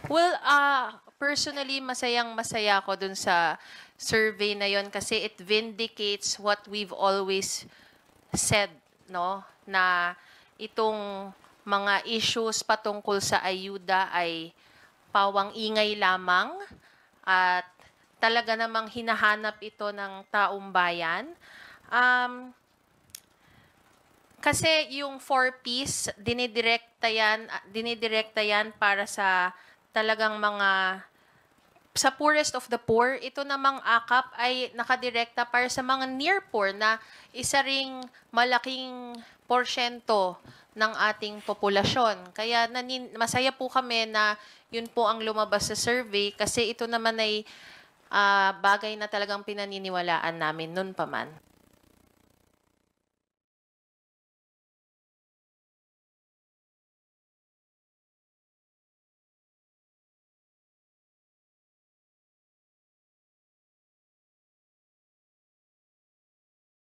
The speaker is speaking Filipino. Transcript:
Well, personally, masayang-masaya ako dun sa survey na yon kasi it vindicates what we've always said, no? Na itong mga issues patungkol sa ayuda ay pawang ingay lamang at talaga namang hinahanap ito ng taong bayan. Kasi yung 4Ps, dinidirekta yan para sa talagang mga sa poorest of the poor. Ito namang AKAP ay nakadirekta para sa mga near poor na isa ring malaking porsyento ng ating populasyon. Kaya masaya po kami na yun po ang lumabas sa survey kasi ito naman ay bagay na talagang pinaniniwalaan namin noon pa man.